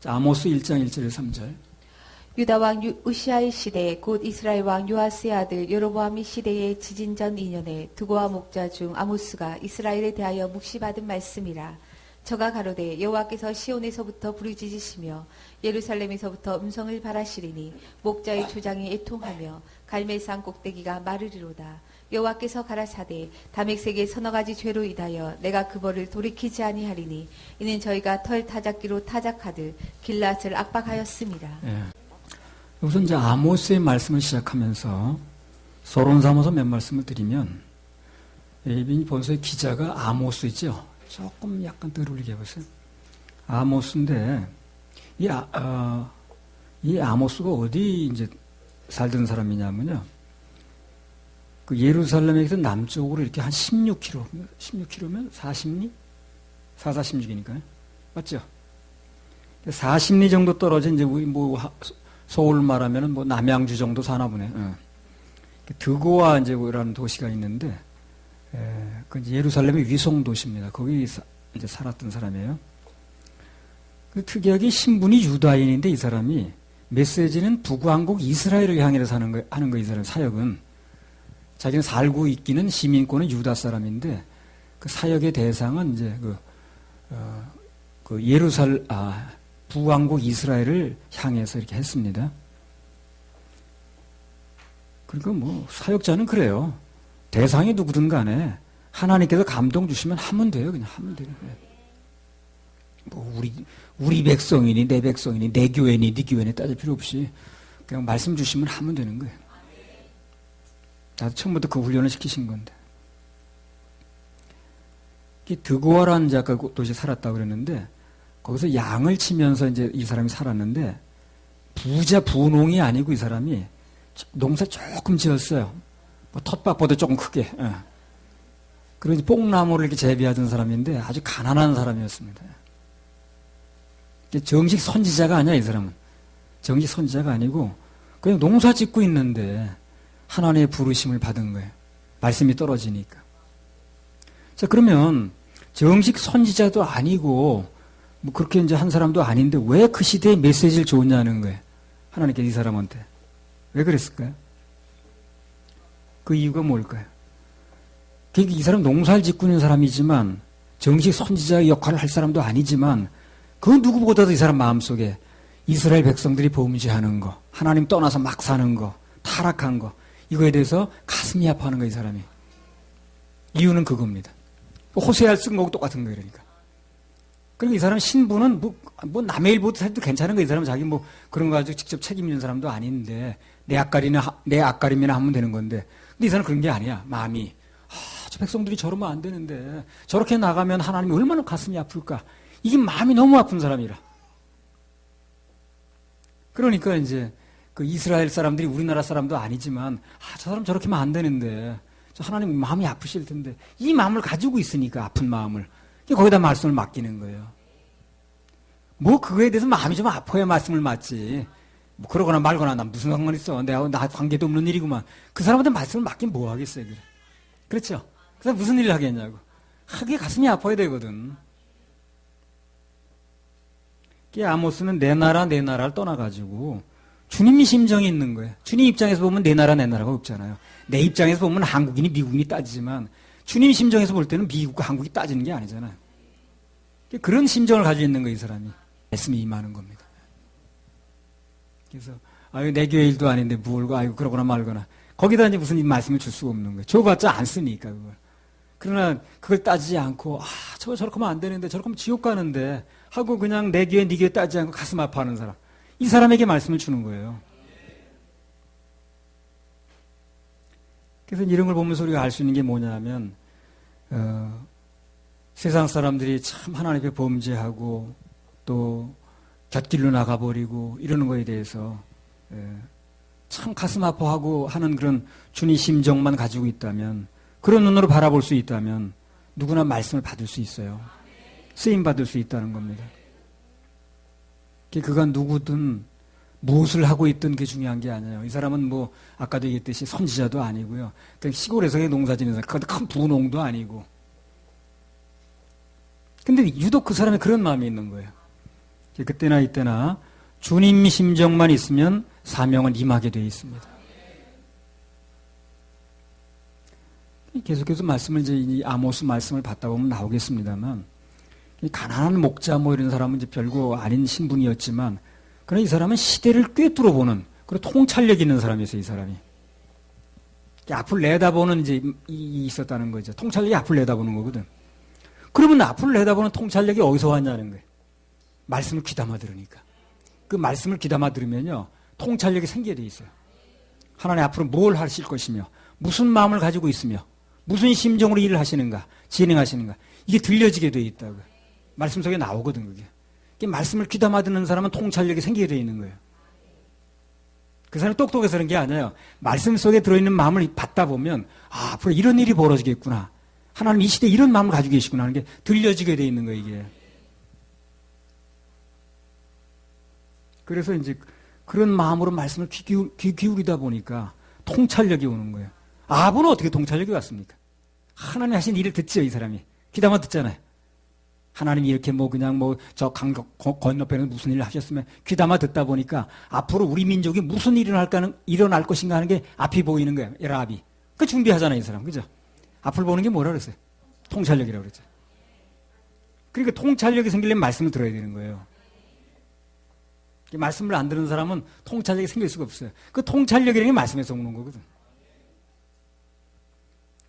자, 아모스 1장 1절에서 3절. 유다 왕 우시아의 시대 곧 이스라엘 왕 요아스의 아들 여로보암의 시대의 지진 전 2년에 두고와 목자 중 아모스가 이스라엘에 대하여 묵시받은 말씀이라. 저가 가로되 여호와께서 시온에서부터 부르짖으시며 예루살렘에서부터 음성을 발하시리니 목자의 조장이 애통하며 갈멜산 꼭대기가 마르리로다. 여호와께서 가라사대 다맥색의 서너 가지 죄로 인하여 내가 그 벌을 돌이키지 아니하리니 이는 저희가 털 타작기로 타작하듯 길랏을 압박하였습니다. 예. 우선 이제 아모스의 말씀을 시작하면서 서론삼아서 몇 말씀을 드리면, 이 본서의 기자가 아모스죠. 조금 약간 들어올리게 해보세요. 아모스인데 이 아모스가 어디 이제 살던 사람이냐면요, 그 예루살렘에서 남쪽으로 이렇게 한 16km면 40리? 40-46이니까요. 맞죠? 40리 정도 떨어진 이제 우리 서울 말하면은 남양주 정도 사나 보네. 드고와 이제 라는 도시가 있는데, 그 예루살렘의 위성 도시입니다. 거기 이제 살았던 사람이에요. 그 특이하게 신분이 유다인인데 이 사람이 메시지는 북왕국 이스라엘을 향해서 하는 거, 이 사람 사역은. 자기는 살고 있기는 시민권은 유다 사람인데 그 사역의 대상은 이제 북왕국 이스라엘을 향해서 이렇게 했습니다. 그러니까 사역자는 그래요. 대상이 누구든 간에 하나님께서 감동 주시면 하면 돼요. 그냥 하면 돼요. 우리 백성이니 내 백성이니 내 교회니 네 교회니 따질 필요 없이 그냥 말씀 주시면 하면 되는 거예요. 나도 처음부터 그 훈련을 시키신 건데. 드고아라는 자가 도시에 살았다고 그랬는데, 거기서 양을 치면서 이제 이 사람이 살았는데, 부농이 아니고 이 사람이 농사 조금 지었어요. 텃밭보다 조금 크게. 그리고 뽕나무를 이렇게 재배하던 사람인데 아주 가난한 사람이었습니다. 정식 선지자가 아니야, 이 사람은. 정식 선지자가 아니고, 그냥 농사 짓고 있는데, 하나님의 부르심을 받은 거예요. 말씀이 떨어지니까. 자, 그러면 정식 선지자도 아니고 그렇게 이제 한 사람도 아닌데 왜 그 시대에 메시지를 줬냐는 거예요. 하나님께서 이 사람한테. 왜 그랬을까요? 그 이유가 뭘까요? 그러니까 이 사람 농사를 짓고 있는 사람이지만 정식 선지자의 역할을 할 사람도 아니지만 그 누구보다도 이 사람 마음속에 이스라엘 백성들이 범죄하는 거, 하나님 떠나서 막 사는 거, 타락한 거, 이거에 대해서 가슴이 아파하는 거예요, 이 사람이. 이유는 그겁니다. 호세아 쓴 거하고 똑같은 거예요, 그러니까. 그리고 이 사람 신분은 남의 일 보듯 해도 괜찮은 거예요. 이 사람은 자기 그런 거 가지고 직접 책임 있는 사람도 아닌데, 내 앞가림이나 하면 되는 건데. 근데 이 사람은 그런 게 아니야, 마음이. 저 백성들이 저러면 안 되는데, 저렇게 나가면 하나님이 얼마나 가슴이 아플까. 이게 마음이 너무 아픈 사람이라. 그러니까 이제, 그 이스라엘 사람들이 우리나라 사람도 아니지만 저 사람 저렇게 하면 안 되는데 저 하나님 마음이 아프실 텐데 이 마음을 가지고 있으니까 아픈 마음을 거기다 말씀을 맡기는 거예요. 그거에 대해서 마음이 좀 아파야 말씀을 맡지. 그러거나 말거나 나 무슨 상관 있어. 나 관계도 없는 일이구만. 그 사람한테 말씀을 맡기면 뭐 하겠어요. 그래. 그렇죠? 그래서 무슨 일을 하겠냐고. 하기에 가슴이 아파야 되거든. 아모스는 내 나라를 떠나가지고 주님이 심정이 있는 거예요. 주님 입장에서 보면 내 나라가 없잖아요. 내 입장에서 보면 한국인이 미국인이 따지지만 주님 심정에서 볼 때는 미국과 한국이 따지는 게 아니잖아요. 그런 심정을 가지고 있는 거예요, 이 사람이. 말씀이 임하는 겁니다. 그래서 내 교회 일도 아닌데 그러거나 말거나 거기다 이제 무슨 말씀을 줄 수가 없는 거예요. 줘봤자 안 쓰니까 그걸. 그러나 그걸 따지지 않고 저렇게 하면 안 되는데 저렇게 하면 지옥 가는데 하고 그냥 내 교회 네 교회 따지지 않고 가슴 아파하는 사람. 이 사람에게 말씀을 주는 거예요. 그래서 이런 걸 보면서 우리가 알 수 있는 게 뭐냐면 세상 사람들이 참 하나님 앞에 범죄하고 또 곁길로 나가버리고 이러는 거에 대해서 참 가슴 아파하고 하는 그런 주님 심정만 가지고 있다면 그런 눈으로 바라볼 수 있다면 누구나 말씀을 받을 수 있어요. 쓰임 받을 수 있다는 겁니다. 그가 누구든 무엇을 하고 있든 그게 중요한 게 아니에요. 이 사람은 아까도 얘기했듯이 선지자도 아니고요. 시골에서 농사 짓는 사람, 큰 부농도 아니고. 근데 유독 그 사람이 그런 마음이 있는 거예요. 그때나 이때나 주님 심정만 있으면 사명은 임하게 되어 있습니다. 계속해서 말씀을 이제 이 아모스 말씀을 받다 보면 나오겠습니다만, 이 가난한 목자 뭐 이런 사람은 이제 별거 아닌 신분이었지만, 그러나 이 사람은 시대를 꿰뚫어 보는 그리고 통찰력 있는 사람이었어요. 이 사람이 앞을 내다보는 이제 있었다는 거죠. 통찰력이 앞을 내다보는 거거든. 그러면 앞을 내다보는 통찰력이 어디서 왔냐는 거예요. 말씀을 귀담아 들으니까. 그 말씀을 귀담아 들으면요, 통찰력이 생기게 돼 있어요. 하나님 앞으로 뭘 하실 것이며, 무슨 마음을 가지고 있으며, 무슨 심정으로 일을 하시는가, 진행하시는가, 이게 들려지게 돼 있다고요. 말씀 속에 나오거든, 그게. 말씀을 귀담아 듣는 사람은 통찰력이 생기게 돼 있는 거예요. 그 사람이 똑똑해서 그런 게 아니에요. 말씀 속에 들어있는 마음을 받다 보면, 아, 앞으로 이런 일이 벌어지겠구나. 하나님 이 시대에 이런 마음을 가지고 계시구나 하는 게 들려지게 돼 있는 거예요, 이게. 그래서 이제 그런 마음으로 말씀을 귀 기울이다 보니까 통찰력이 오는 거예요. 아브는 어떻게 통찰력이 왔습니까? 하나님 하신 일을 듣죠, 이 사람이. 귀담아 듣잖아요. 하나님이 이렇게 뭐 그냥 뭐 저 강 건너편에서 무슨 일을 하셨으면 귀담아 듣다 보니까 앞으로 우리 민족이 무슨 일이 일어날 것인가 하는 게 앞이 보이는 거예요. 라합이. 그 준비하잖아요, 이 사람. 그죠? 앞을 보는 게 뭐라 그랬어요? 통찰력이라고 그랬죠. 그러니까 통찰력이 생기려면 말씀을 들어야 되는 거예요. 말씀을 안 듣는 사람은 통찰력이 생길 수가 없어요. 그 통찰력이라는 게 말씀에서 오는 거거든.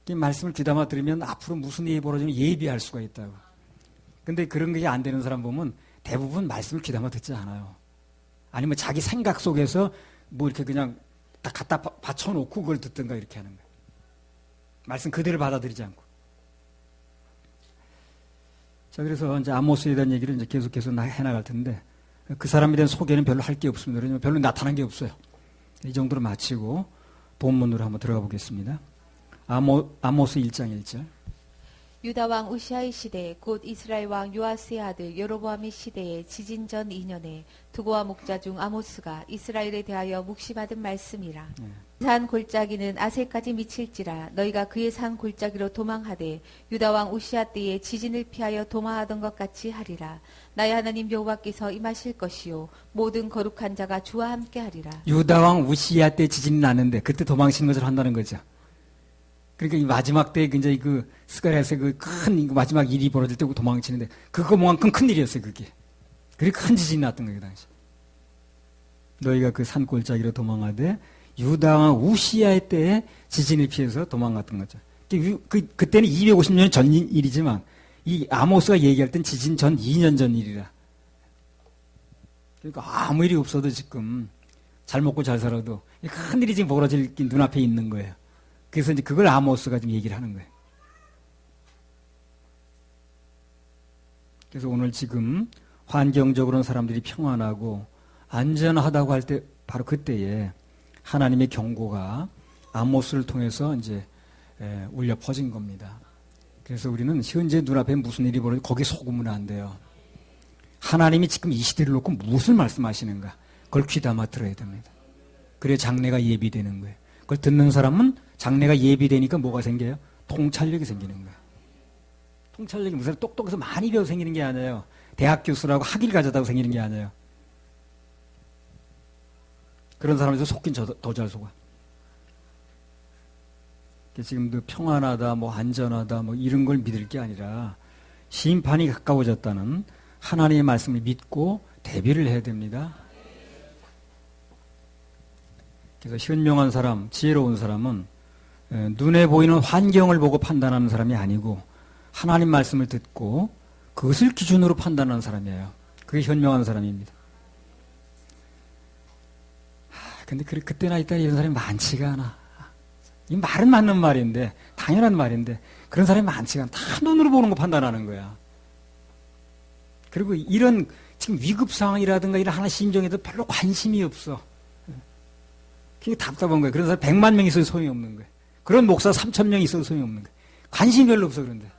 이 말씀을 귀담아 들으면 앞으로 무슨 일이 벌어지면 예비할 수가 있다고. 근데 그런 게 안 되는 사람 보면 대부분 말씀을 귀담아 듣지 않아요. 아니면 자기 생각 속에서 뭐 이렇게 그냥 딱 갖다 받쳐놓고 그걸 듣든가 이렇게 하는 거예요. 말씀 그대로 받아들이지 않고. 자, 그래서 이제 아모스에 대한 얘기를 이제 계속해서 해나갈 텐데, 그 사람에 대한 소개는 별로 할 게 없습니다. 왜냐하면 별로 나타난 게 없어요. 이 정도로 마치고 본문으로 한번 들어가 보겠습니다. 아모스 1장 1절. 유다 왕 우시아의 시대 곧 이스라엘 왕 요아스의 아들 여로보암의 시대에 지진 전 2년에 두고와 목자 중 아모스가 이스라엘에 대하여 묵시받은 말씀이라. 산 골짜기는 아셀까지 미칠지라 너희가 그의 산 골짜기로 도망하되 유다 왕 우시아 때에 지진을 피하여 도망하던 것 같이 하리라. 나의 하나님 여호와께서 임하실 것이요 모든 거룩한 자가 주와 함께 하리라. 유다 왕 우시아 때 지진이 났는데 그때 도망치는 것을 한다는 거죠. 그러니까 이 마지막 때 이제 그 스가랴에서 그 큰 마지막 일이 벌어질 때 도망치는데 그거만큼 큰 일이었어요, 그게. 그렇게 큰 지진이 났던 거예요, 그 당시. 너희가 그 산 골짜기로 도망하되 유다 왕 우시아의 때에 지진을 피해서 도망갔던 거죠. 그때는 250년 전 일이지만 이 아모스가 얘기할 땐 지진 전 2년 전 일이라. 그러니까 아무 일이 없어도 지금 잘 먹고 잘 살아도 큰 일이 지금 벌어질 눈앞에 있는 거예요. 그래서 이제 그걸 아모스가 좀 얘기를 하는 거예요. 그래서 오늘 지금 환경적으로는 사람들이 평안하고 안전하다고 할 때 바로 그때에 하나님의 경고가 아모스를 통해서 이제 울려 퍼진 겁니다. 그래서 우리는 현재 눈앞에 무슨 일이 벌어지고 거기에 속으면 안 돼요. 하나님이 지금 이 시대를 놓고 무엇을 말씀하시는가 그걸 귀담아 들어야 됩니다. 그래야 장래가 예비되는 거예요. 그걸 듣는 사람은 장래가 예비되니까 뭐가 생겨요? 통찰력이 생기는 거예요. 통찰력이 무슨 똑똑해서 많이 배워서 생기는 게 아니에요. 대학 교수라고 학위를 가졌다고 생기는 게 아니에요. 그런 사람에서 속긴 더 잘 속아. 지금도 평안하다, 뭐 안전하다, 뭐 이런 걸 믿을 게 아니라 심판이 가까워졌다는 하나님의 말씀을 믿고 대비를 해야 됩니다. 그래서 현명한 사람, 지혜로운 사람은 눈에 보이는 환경을 보고 판단하는 사람이 아니고 하나님 말씀을 듣고 그것을 기준으로 판단하는 사람이에요. 그게 현명한 사람입니다. 근데 그때나 이따 이런 사람이 많지가 않아. 이 말은 맞는 말인데, 당연한 말인데, 그런 사람이 많지가 않아. 다 눈으로 보는 거 판단하는 거야. 그리고 이런 지금 위급 상황이라든가 이런 하나 심정에도 별로 관심이 없어. 그게 답답한 거야. 그런 사람 100만 명 있어도 소용이 없는 거야. 그런 목사 3,000명 있어도 소용이 없는 거야. 관심이 별로 없어, 그런데.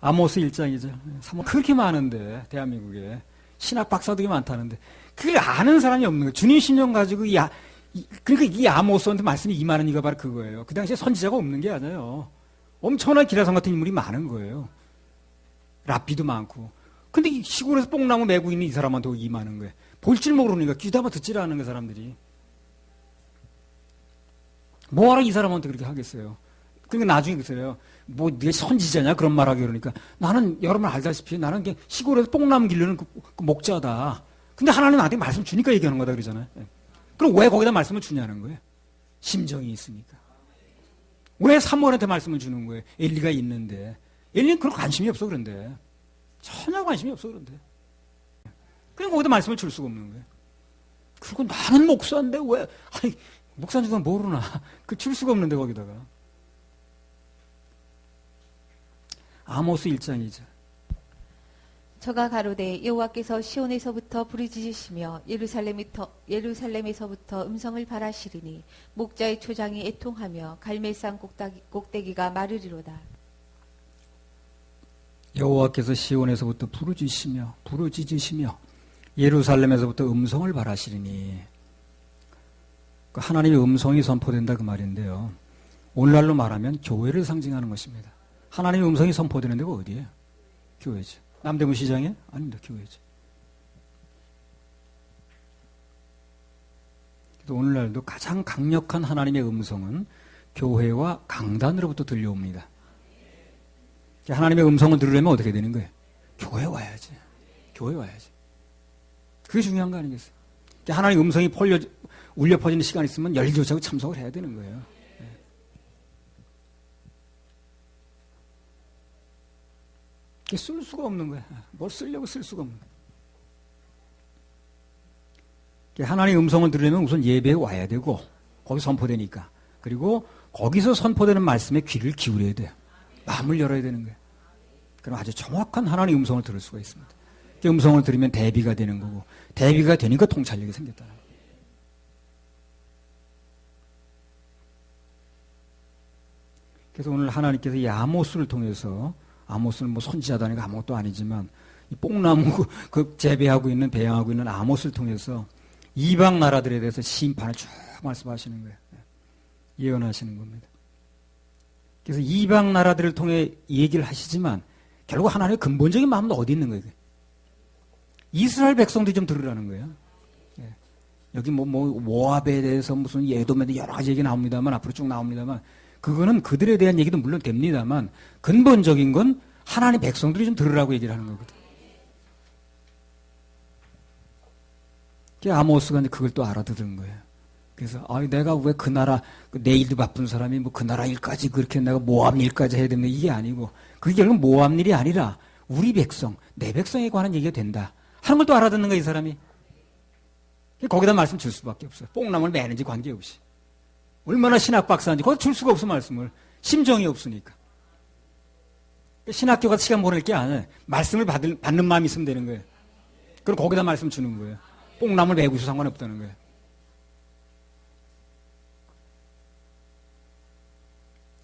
아모스 1장이죠. 그렇게 많은데, 대한민국에. 신학 박사들이 많다는데. 그걸 아는 사람이 없는 거예요. 주님 신령 가지고, 그러니까 이 아모스한테 말씀이 임하는 이가 바로 그거예요. 그 당시에 선지자가 없는 게 아니에요. 엄청난 기라성 같은 인물이 많은 거예요. 랍비도 많고. 근데 이 시골에서 뽕나무 메고 있는 이 사람한테 임하는 거예요. 볼 줄 모르니까 귀도 한번 듣질 않는 거 사람들이. 뭐하러 이 사람한테 그렇게 하겠어요. 그러니까 나중에 그래요. 뭐 네가 선지자냐 그런 말하기 그러니까 나는 여러분 알다시피 나는 시골에서 뽕나무 기르는 그 목자다. 근데 하나님 나한테 말씀 주니까 얘기하는 거다 그러잖아요. 그럼 왜 거기다 말씀을 주냐는 거예요. 심정이 있으니까. 왜 사무엘한테 말씀을 주는 거예요? 엘리가 있는데. 엘리는 그런 관심이 없어 그런데. 전혀 관심이 없어 그런데. 그냥 거기다 말씀을 줄 수가 없는 거예요. 그리고 나는 목사인데 왜 아니 목사인 줄 모르나. 그 줄 수가 없는데 거기다가. 아모스 1장 2절. 저가 가로되 여호와께서 시온에서부터 부르짖으시며 예루살렘에서부터 음성을 발하시리니 목자의 초장이 애통하며 갈멜산 꼭대기가 마르리로다. 여호와께서 시온에서부터 부르짖으시며 예루살렘에서부터 음성을 발하시리니 하나님의 음성이 선포된다 그 말인데요. 오늘날로 말하면 교회를 상징하는 것입니다. 하나님의 음성이 선포되는 데가 어디예요? 교회죠. 남대문 시장에? 아닙니다. 교회죠. 그래서 오늘날도 가장 강력한 하나님의 음성은 교회와 강단으로부터 들려옵니다. 하나님의 음성을 들으려면 어떻게 되는 거예요? 교회 와야지. 교회 와야지. 그게 중요한 거 아니겠어요? 하나님의 음성이 울려 퍼지는 시간이 있으면 열기조차고 참석을 해야 되는 거예요. 쓸 수가 없는 거야. 뭘 쓰려고 쓸 수가 없는 거야. 하나님의 음성을 들으려면 우선 예배에 와야 되고 거기 선포되니까. 그리고 거기서 선포되는 말씀에 귀를 기울여야 돼요. 마음을 열어야 되는 거예요. 그럼 아주 정확한 하나님의 음성을 들을 수가 있습니다. 그 음성을 들으면 대비가 되는 거고 대비가 되니까 통찰력이 생겼다는 거예요. 그래서 오늘 하나님께서 이 아모스를 통해서 아모스는 뭐 선지자도 아니고 아무것도 아니지만 이 뽕나무 그 재배하고 있는 배양하고 있는 아모스를 통해서 이방 나라들에 대해서 심판을 쭉 말씀하시는 거예요. 예언하시는 겁니다. 그래서 이방 나라들을 통해 얘기를 하시지만 결국 하나님의 근본적인 마음은 어디 있는 거예요? 이스라엘 백성들이 좀 들으라는 거예요. 여기 뭐 모압에 대해서 무슨 예도에 대해서 여러 가지 얘기 나옵니다만 앞으로 쭉 나옵니다만 그거는 그들에 대한 얘기도 물론 됩니다만 근본적인 건 하나님 백성들이 좀 들으라고 얘기를 하는 거거든. 아모스가 이제 그걸 또 알아듣은 거예요. 그래서 내가 왜 그 나라 내일도 바쁜 사람이 뭐 그 나라 일까지 그렇게 내가 모압 일까지 해야 되는 이게 아니고 그게 결국 모압 일이 아니라 우리 백성 내 백성에 관한 얘기가 된다 하는 걸 또 알아듣는 거야 이 사람이. 거기다 말씀 줄 수밖에 없어요. 뽕나무를 매는지 관계없이. 얼마나 신학 박사인지 거기 줄 수가 없어 말씀을. 심정이 없으니까. 신학교 가서 시간 보낼 게 아니에요. 말씀을 받는 마음이 있으면 되는 거예요. 그리고 거기다 말씀 주는 거예요. 뽕나무를 매고 있어도 상관없다는 거예요.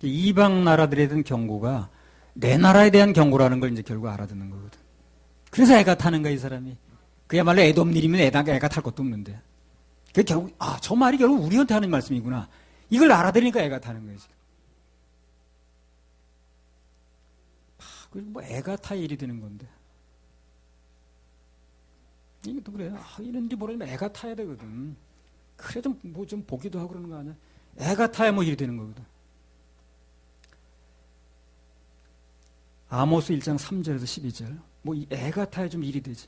이방 나라들에 대한 경고가 내 나라에 대한 경고라는 걸 이제 결국 알아듣는 거거든. 그래서 애가 타는 거야 이 사람이. 그야말로 애돔 일이면 애가 탈 것도 없는데. 그 결국 저 말이 결국 우리한테 하는 말씀이구나. 이걸 알아들으니까 애가 타는 거예요 지금. 그리고 뭐 애가 타 일이 되는 건데. 이것도 그래요. 이런지 모르면 애가 타야 되거든. 그래 좀 뭐 좀 보기도 하고 그러는 거 아니야? 애가 타야 뭐 일이 되는 거거든. 아모스 1장 3절에서 12절. 뭐 이 애가 타야 좀 일이 되지.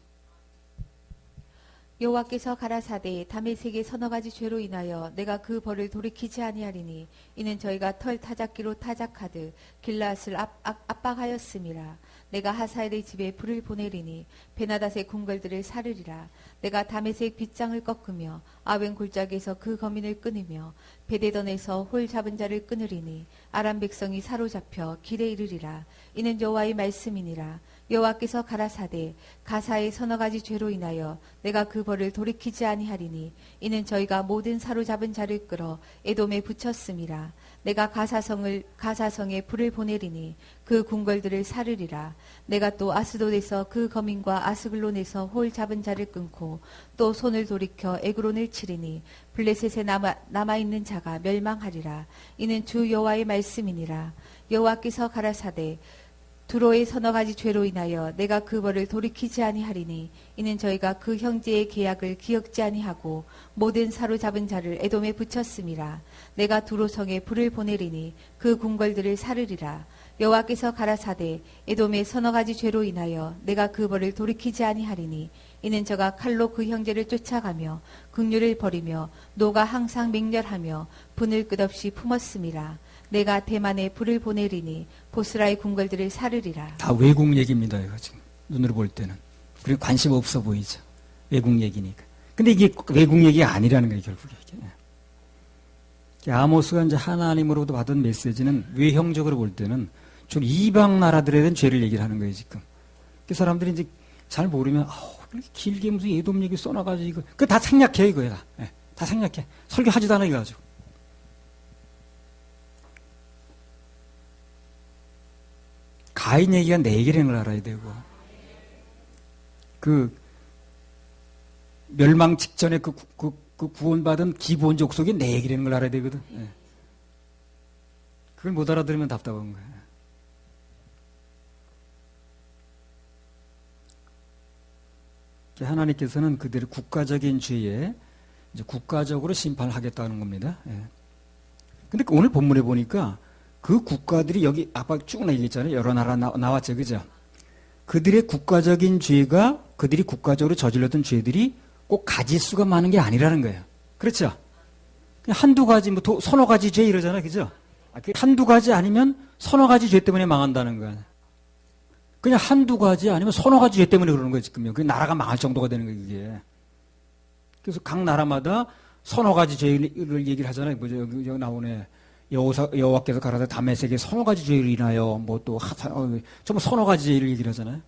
여호와께서 가라사대 다메섹의 서너 가지 죄로 인하여 내가 그 벌을 돌이키지 아니하리니 이는 저희가 털 타작기로 타작하듯 길라앗을 압박하였음이라. 내가 하사엘의 집에 불을 보내리니 베나닷의 궁궐들을 사르리라. 내가 다메섹 빗장을 꺾으며 아웬 골짜기에서 그 거민을 끊으며 베데던에서 홀 잡은 자를 끊으리니 아람 백성이 사로잡혀 길에 이르리라. 이는 여호와의 말씀이니라. 여호와께서 가라사대 가사의 서너 가지 죄로 인하여 내가 그 벌을 돌이키지 아니하리니 이는 저희가 모든 사로잡은 자를 끌어 에돔에 붙였음이라. 내가 가사성에 불을 보내리니 그 궁궐들을 사르리라. 내가 또 아스돗에서 그 거민과 아스글론에서 홀 잡은 자를 끊고 또 손을 돌이켜 에그론을 치리니 블레셋에 남아있는 자가 멸망하리라. 이는 주 여호와의 말씀이니라. 여호와께서 가라사대 두로의 서너 가지 죄로 인하여 내가 그 벌을 돌이키지 아니하리니 이는 저희가 그 형제의 계약을 기억지 아니하고 모든 사로잡은 자를 에돔에 붙였음이라. 내가 두로 성에 불을 보내리니 그 궁궐들을 사르리라. 여호와께서 가라사대 에돔의 서너 가지 죄로 인하여 내가 그 벌을 돌이키지 아니하리니 이는 저가 칼로 그 형제를 쫓아가며 긍휼을 버리며 노가 항상 맹렬하며 분을 끝없이 품었음이라. 내가 대만에 불을 보내리니 보스라의 궁궐들을 사르리라. 다 외국 얘기입니다. 이거 지금 눈으로 볼 때는. 그리고 관심 없어 보이죠. 외국 얘기니까. 근데 이게 외국 얘기가 아니라는 거예요, 결국에. 아모스가 이제 하나님으로부터 받은 메시지는 외형적으로 볼 때는 좀 이방 나라들에 대한 죄를 얘기를 하는 거예요, 지금. 그 사람들이 이제 잘 모르면, 이렇게 길게 무슨 예돔 얘기 써놔가지고, 이거. 그거 다 생략해, 이거야, 다. 네, 다 생략해. 설교하지도 않아, 이거 가지고. 가인 얘기가 4개라는 걸 알아야 되고, 멸망 직전에 그 구원받은 기본 족속이 4개라는 걸 알아야 되거든. 네. 그걸 못 알아들으면 답답한 거야. 하나님께서는 그들의 국가적인 죄에 이제 국가적으로 심판하겠다는 겁니다. 예. 근데 오늘 본문에 보니까 그 국가들이 여기 아까 쭉 얘기했잖아요. 여러 나라 나왔죠. 그죠? 그들의 국가적인 죄가 그들이 국가적으로 저질렀던 죄들이 꼭 가지수가 많은 게 아니라는 거예요. 그렇죠? 그냥 한두 가지, 서너 가지 죄 이러잖아요. 그죠? 한두 가지 아니면 서너 가지 죄 때문에 망한다는 거예요. 그냥 한두 가지 아니면 서너 가지 죄 때문에 그러는 거예요, 지금요. 그 나라가 망할 정도가 되는 거예요, 그게. 그래서 각 나라마다 서너 가지 죄를 얘기를 하잖아요. 뭐죠? 여기 나오네. 여호와께서 가라사대 다메섹에 서너 가지 죄를 인하여 전부 서너 가지 죄를 얘기를 하잖아요.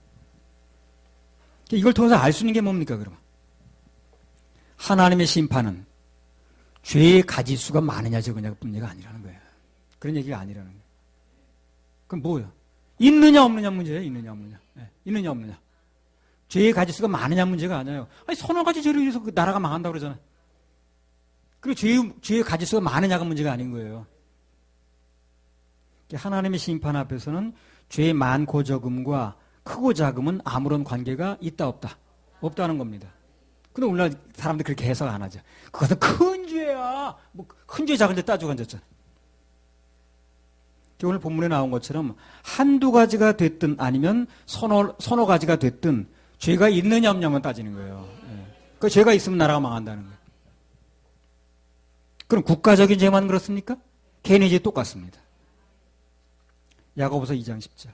이걸 통해서 알 수 있는 게 뭡니까, 그러면? 하나님의 심판은 죄의 가지수가 많으냐 적으냐 문제가 아니라는 거예요. 그런 얘기가 아니라는 거예요. 그럼 뭐예요? 있느냐 없느냐 문제예요. 있느냐 없느냐. 네. 있느냐 없느냐. 죄의 가지수가 많으냐 문제가 아니에요. 서너 가지 죄로 인해서 그 나라가 망한다고 그러잖아요. 그리고 죄의 가지수가 많으냐가 문제가 아닌 거예요. 하나님의 심판 앞에서는 죄의 많고 적음과 크고 작음은 아무런 관계가 있다 없다. 없다는 겁니다. 근데 오늘날 사람들 그렇게 해석 안 하죠. 그것은 큰 죄야. 큰 죄 작은 죄 따지고 앉았잖아요. 오늘 본문에 나온 것처럼 한두 가지가 됐든 아니면 서너 가지가 됐든 죄가 있느냐 없냐만 따지는 거예요. 그 죄가 있으면 나라가 망한다는 거예요. 그럼 국가적인 죄만 그렇습니까? 개인의 죄 똑같습니다. 야고보서 2장 10절.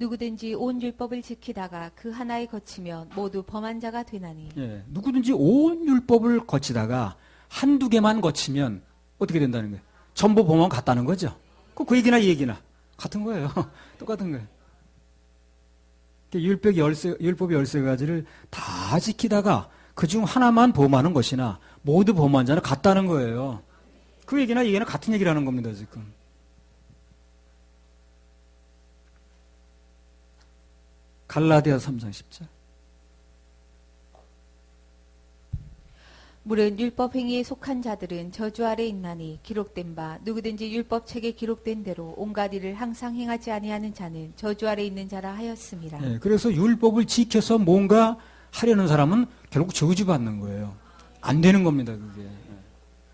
누구든지 온 율법을 지키다가 그 하나에 거치면 모두 범한 자가 되나니. 예, 누구든지 온 율법을 거치다가 한두 개만 거치면 어떻게 된다는 거예요? 전부 범한 같다는 거죠. 그 얘기나 이 얘기나 같은 거예요. 똑같은 거예요. 율법이 13가지를 다 지키다가 그중 하나만 범하는 것이나 모두 범한 자는 같다는 거예요. 그 얘기나 이 얘기나 같은 얘기를 하는 겁니다, 지금. 갈라디아서 3장 10절. 물은 율법 행위에 속한 자들은 저주 아래 있나니 기록된 바 누구든지 율법 책에 기록된 대로 온갖 일을 항상 행하지 아니하는 자는 저주 아래 있는 자라 하였습니다. 네, 그래서 율법을 지켜서 뭔가 하려는 사람은 결국 저주받는 거예요. 안 되는 겁니다, 그게.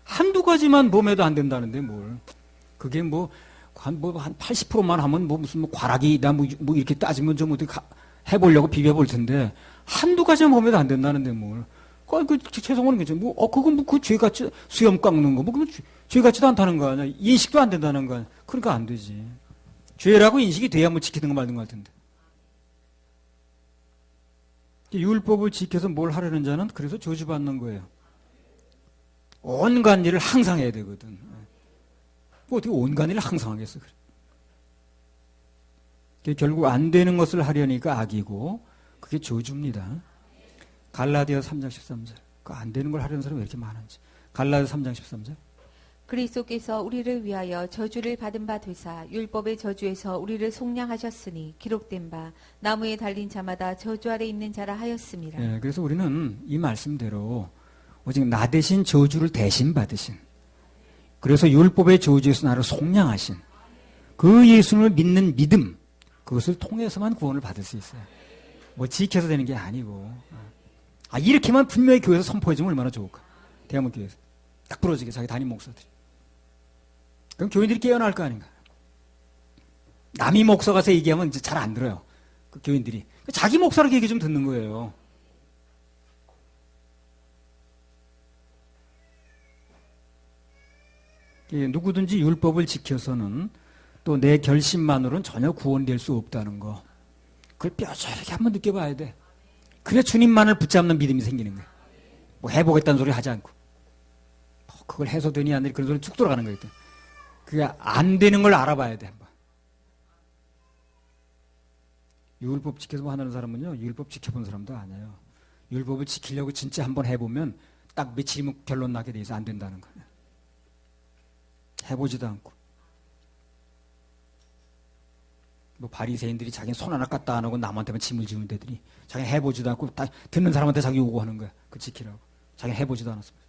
한두 가지만 범해도 안 된다는데 뭘. 그게 한 80%만 하면 무슨 과락이다 뭐 이렇게 따지면 좀 어떻게 해보려고 비벼볼 텐데 한두 가지만 범해도 안 된다는데 뭘. 최성원은 괜찮아. 그건 그 죄같이 수염 깎는 거, 죄같지도 않다는 거 아니야. 인식도 안 된다는 거 아니야. 그러니까 안 되지. 죄라고 인식이 돼야 뭐 지키는 거 말든 거 할 텐데. 율법을 지켜서 뭘 하려는 자는 그래서 저주받는 거예요. 온갖 일을 항상 해야 되거든. 어떻게 온갖 일을 항상 하겠어, 그래. 결국 안 되는 것을 하려니까 악이고, 그게 저주입니다. 갈라디아서 3장 13절. 그 안 되는 걸 하려는 사람이 왜 이렇게 많은지. 갈라디아서 3장 13절. 그리스도께서 우리를 위하여 저주를 받은 바 되사 율법의 저주에서 우리를 속량하셨으니 기록된 바 나무에 달린 자마다 저주 아래 있는 자라 하였습니다. 네, 그래서 우리는 이 말씀대로 오직 나 대신 저주를 대신 받으신 그래서 율법의 저주에서 나를 속량하신 그 예수님을 믿는 믿음, 그것을 통해서만 구원을 받을 수 있어요. 뭐 지켜서 되는 게 아니고. 이렇게만 분명히 교회에서 선포해주면 얼마나 좋을까. 대한민국 교회에서 딱 부러지게 자기 담임 목사들이. 그럼 교인들이 깨어날 거 아닌가. 남이 목사 가서 얘기하면 이제 잘 안 들어요. 그 교인들이. 자기 목사로 얘기 좀 듣는 거예요. 누구든지 율법을 지켜서는 또 내 결심만으로는 전혀 구원될 수 없다는 거. 그걸 뼈저리게 한번 느껴봐야 돼. 그래 주님만을 붙잡는 믿음이 생기는 거예요. 뭐 해보겠다는 소리 하지 않고. 그걸 해서 되니 안 되니 그런 소리 쭉 돌아가는 거예요. 그게 안 되는 걸 알아봐야 돼. 한번. 율법 지켜서 뭐 하는 사람은요. 율법 지켜본 사람도 아니에요. 율법을 지키려고 진짜 한번 해보면 딱 며칠이면 결론 나게 돼 있어 안 된다는 거예요. 해보지도 않고. 뭐 바리새인들이 자기는 손 하나 까딱 안 하고 남한테만 짐을 지면 되더니 자기는 해보지도 않고 딱 듣는 사람한테 자기 요구하는 거야. 그 지키라고. 자기는 해보지도 않았습니다.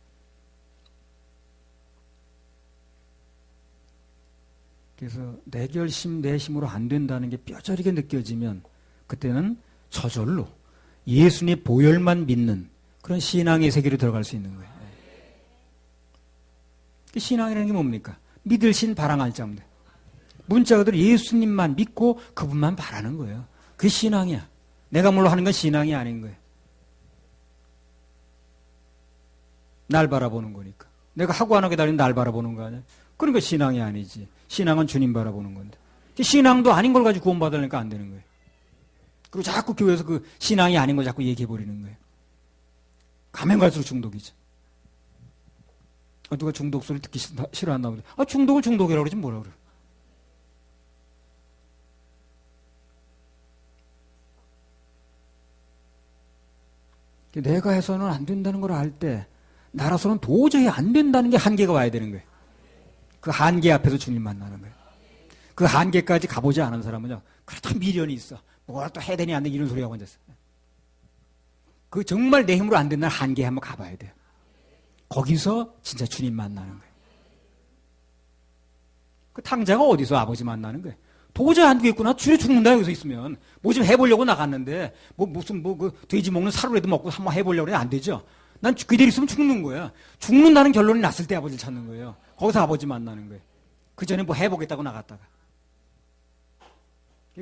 그래서 내 결심 내 힘으로 안 된다는 게 뼈저리게 느껴지면 그때는 저절로 예수님의 보혈만 믿는 그런 신앙의 세계로 들어갈 수 있는 거예요. 신앙이라는 게 뭡니까? 믿을 신 바랑할 자입니다. 문자 그대로 예수님만 믿고 그분만 바라는 거예요. 그게 신앙이야. 내가 뭘로 하는 건 신앙이 아닌 거예요. 날 바라보는 거니까. 내가 하고 안 하게 달린 날 바라보는 거 아니야? 그러니까 신앙이 아니지. 신앙은 주님 바라보는 건데. 신앙도 아닌 걸 가지고 구원받으려니까 안 되는 거예요. 그리고 자꾸 교회에서 그 신앙이 아닌 걸 자꾸 얘기해버리는 거예요. 가면 갈수록 중독이죠. 누가 중독 소리 듣기 싫어한다 보지. 중독을 중독이라고 그러지 뭐라 그래. 내가 해서는 안 된다는 걸 알 때 나라서는 도저히 안 된다는 게 한계가 와야 되는 거예요. 그 한계 앞에서 주님 만나는 거예요. 그 한계까지 가보지 않은 사람은요. 그렇다 미련이 있어. 뭐라 또 해야 되니 안 되니 이런 소리하고 앉았어. 그 정말 내 힘으로 안 된다는 한계에 한번 가봐야 돼요. 거기서 진짜 주님 만나는 거예요. 그 탕자가 어디서 아버지 만나는 거예요. 도저히 안 되겠구나. 줄에 죽는다 여기서 있으면. 뭐 좀 해보려고 나갔는데 무슨 그 돼지 먹는 사료라도 먹고 한번 해보려고 해도 안 되죠. 난 그대로 있으면 죽는 거야. 죽는다는 결론이 났을 때 아버지를 찾는 거예요. 거기서 아버지 만나는 거예요. 그 전에 뭐 해보겠다고 나갔다가.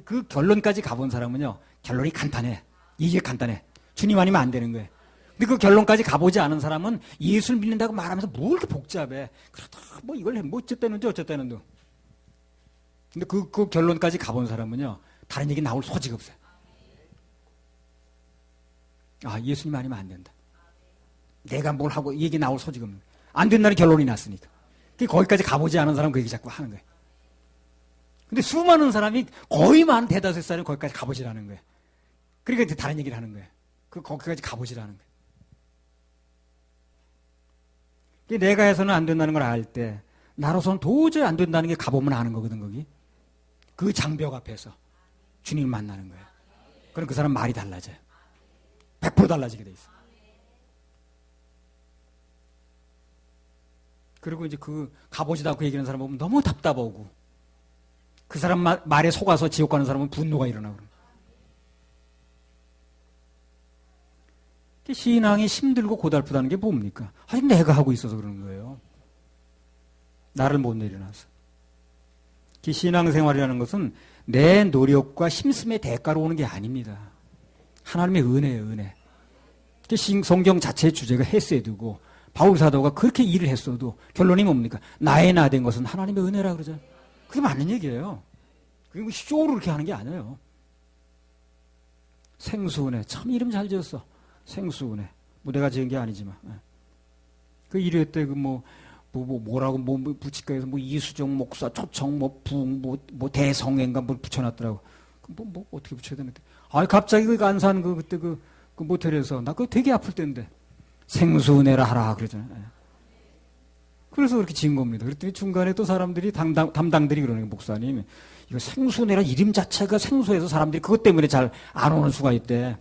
그 결론까지 가본 사람은요. 결론이 간단해. 이게 간단해. 주님 아니면 안 되는 거예요. 근데 그 결론까지 가보지 않은 사람은 예수를 믿는다고 말하면서 뭐 이렇게 복잡해. 그렇다 뭐 이걸 뭐 어쨌다는데 어쨌다는데. 근데 그 결론까지 가본 사람은요. 다른 얘기 나올 소지가 없어요. 예수님 아니면 안 된다. 내가 뭘 하고 얘기 나올 소지가 없는 거예요. 안 된다는 결론이 났으니까. 거기까지 가보지 않은 사람은 그 얘기 자꾸 하는 거예요. 근데 수많은 사람이 거의 만 대다수의 사람이 거기까지 가보지라는 거예요. 그러니까 이제 다른 얘기를 하는 거예요. 거기까지 가보지라는 거예요. 내가 해서는 안 된다는 걸 알 때 나로서는 도저히 안 된다는 게 가보면 아는 거거든 거기. 그 장벽 앞에서 주님을 만나는 거예요. 그럼 그 사람 말이 달라져요. 100% 달라지게 돼 있어. 그리고 이제 그 가보지도 않고 얘기하는 사람 보면 너무 답답하고 그 사람 말에 속아서 지옥 가는 사람은 분노가 일어나고 신앙이 힘들고 고달프다는 게 뭡니까? 아직 내가 하고 있어서 그러는 거예요. 나를 못 내려놔서. 신앙생활이라는 것은 내 노력과 힘씀의 대가로 오는 게 아닙니다. 하나님의 은혜예요, 은혜. 성경 자체의 주제가 헤세드고 바울 사도가 그렇게 일을 했어도 결론이 뭡니까? 나의 나 된 것은 하나님의 은혜라 그러죠. 그게 맞는 얘기예요. 그게 뭐 쇼로 그렇게 하는 게 아니에요. 생수은혜. 참 이름 잘 지었어. 생수은혜. 뭐 내가 지은 게 아니지만. 그 1회 때 뭐라고 부치과에서 이수정 목사 초청 대성애인가 붙여놨더라고. 어떻게 붙여야 되는데. 갑자기 그 안산 그때 그 모텔에서 나 그거 되게 아플 때인데 생수은혜라 하라 그러잖아요. 그래서 그렇게 지은 겁니다. 그랬더니 중간에 또 사람들이 담당들이 그러는 거예요. 목사님 이거 생수은혜라 이름 자체가 생소해서 사람들이 그것 때문에 잘 안 오는 수가 있대.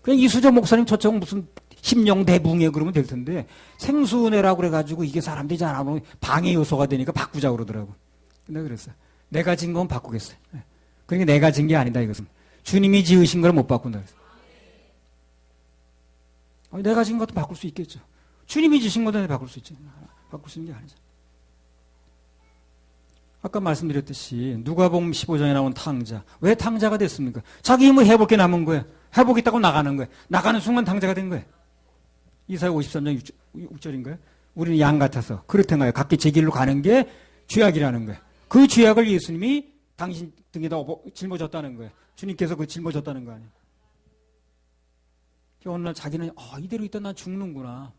그냥 이수정 목사님 초청 무슨 심령대붕해 그러면 될 텐데 생수내라고 그래가지고 이게 사람들이 잘 안 오면 방해 요소가 되니까 바꾸자 그러더라고. 근데 그랬어요. 내가 진 건 바꾸겠어요. 그러니까 내가 진 게 아니다 이것은. 주님이 지으신 걸 못 바꾼다 그랬어요. 내가 진 것도 바꿀 수 있겠죠. 주님이 지신 것도 바꿀 수 있죠. 바꿀 수 있는 게 아니죠. 아까 말씀드렸듯이 누가복음 15장에 나온 탕자. 왜 탕자가 됐습니까? 자기 힘을 해볼 게 남은 거예요. 해보겠다고 나가는 거예요. 나가는 순간 탕자가 된 거예요. 이사야 53장 6절인가요? 우리는 양 같아서 그렇던가요? 각기 제 길로 가는 게 죄악이라는 거예요. 그 죄악을 예수님이 당신 등에다 짊어졌다는 거예요. 주님께서 그 짊어졌다는 거 아니에요. 어느 날 자기는 이대로 있다 난 죽는구나.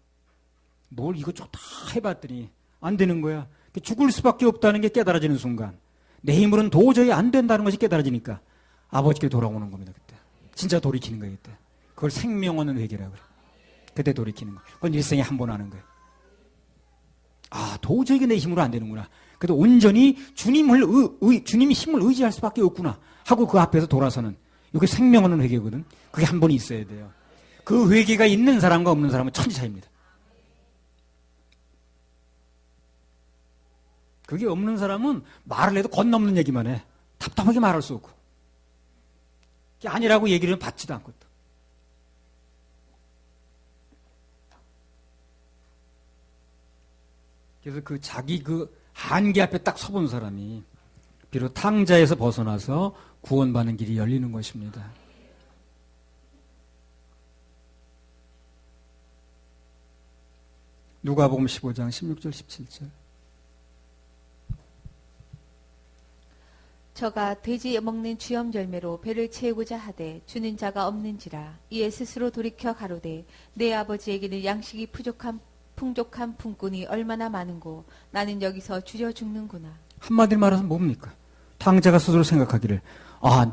뭘 이것저것 다 해봤더니 안 되는 거야. 죽을 수밖에 없다는 게 깨달아지는 순간 내 힘으로는 도저히 안 된다는 것이 깨달아지니까 아버지께 돌아오는 겁니다. 그때 진짜 돌이키는 거예요. 그때 그걸 생명 얻는 회개라고 그래요. 그때 돌이키는 거예요. 그건 일생에 한 번 하는 거예요. 도저히 내 힘으로 안 되는구나. 그래도 온전히 주님이 힘을 의지할 수밖에 없구나 하고 그 앞에서 돌아서는 이게 생명 얻는 회개거든. 그게 한 번이 있어야 돼요. 그 회개가 있는 사람과 없는 사람은 천지 차이입니다. 그게 없는 사람은 말을 해도 건넘는 얘기만 해. 답답하게 말할 수 없고. 그게 아니라고 얘기를 받지도 않고. 그래서 자기 한계 앞에 딱 서본 사람이 비록 탕자에서 벗어나서 구원받는 길이 열리는 것입니다. 누가복음 15장 16절 17절. 저가 돼지 먹는 주염 열매로 배를 채우고자 하되 주는 자가 없는지라. 이에 스스로 돌이켜 가로되 내 아버지에게는 양식이 풍족한 품꾼이 얼마나 많은고 나는 여기서 주려 죽는구나. 한마디로 말해서 뭡니까? 탕자가 스스로 생각하기를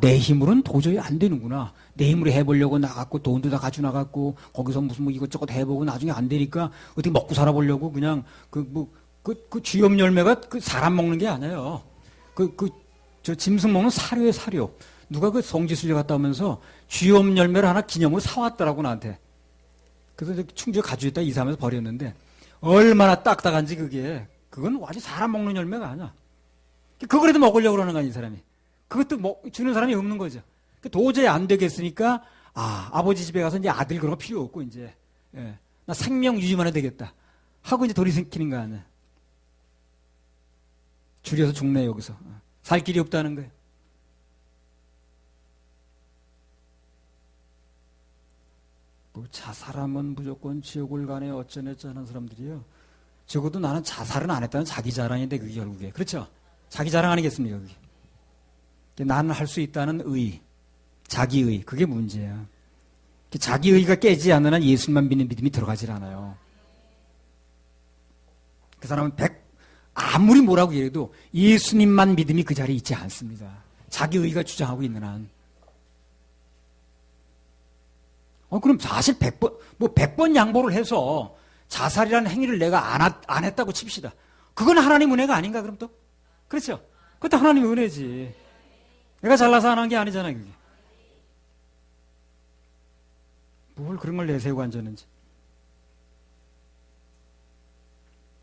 내 힘으로는 도저히 안 되는구나. 내 힘으로 해보려고 나갔고 돈도 다 가지고 나갔고 거기서 무슨 이것저것 해보고 나중에 안 되니까 어떻게 먹고 살아보려고 그냥 그 쥐염 열매가 사람 먹는 게 아니에요. 저 짐승 먹는 사료에 사료. 누가 그 성지순례 갔다 오면서 쥐염 열매를 하나 기념으로 사왔더라고 나한테. 그래서 충주에 가지고 있다 이사하면서 버렸는데 얼마나 딱딱한지 그건 완전 사람 먹는 열매가 아니야. 그거라도 먹으려고 그러는 거 아니야 이 사람이. 그것도 주는 사람이 없는 거죠. 도저히 안 되겠으니까 아버지 집에 가서 이제 아들 그런 거 필요 없고 이제 나 생명 유지만 해도 되겠다 하고 이제 돌이키는 거 아니야. 줄여서 죽네 여기서. 살 길이 없다는 거예요. 자살하면 무조건 지옥을 가네 어쩌네쩌 하는 사람들이요. 적어도 나는 자살은 안 했다는 자기 자랑인데 그게 결국에. 그렇죠? 자기 자랑 아니겠습니까 그게. 나는 할 수 있다는 자기의 그게 문제야. 자기의가 깨지지 않는 한 예수만 믿는 믿음이 들어가질 않아요. 그 사람은 아무리 뭐라고 얘기해도 예수님만 믿음이 그 자리에 있지 않습니다. 자기의가 주장하고 있는 한. 그럼 사실 100번 양보를 해서 자살이라는 행위를 내가 안 했다고 칩시다. 그건 하나님 은혜가 아닌가 그럼 또? 그렇죠? 그것도 하나님의 은혜지. 내가 잘나서 안 한 게 아니잖아요 그게. 뭘 그런 걸 내세우고 앉았는지.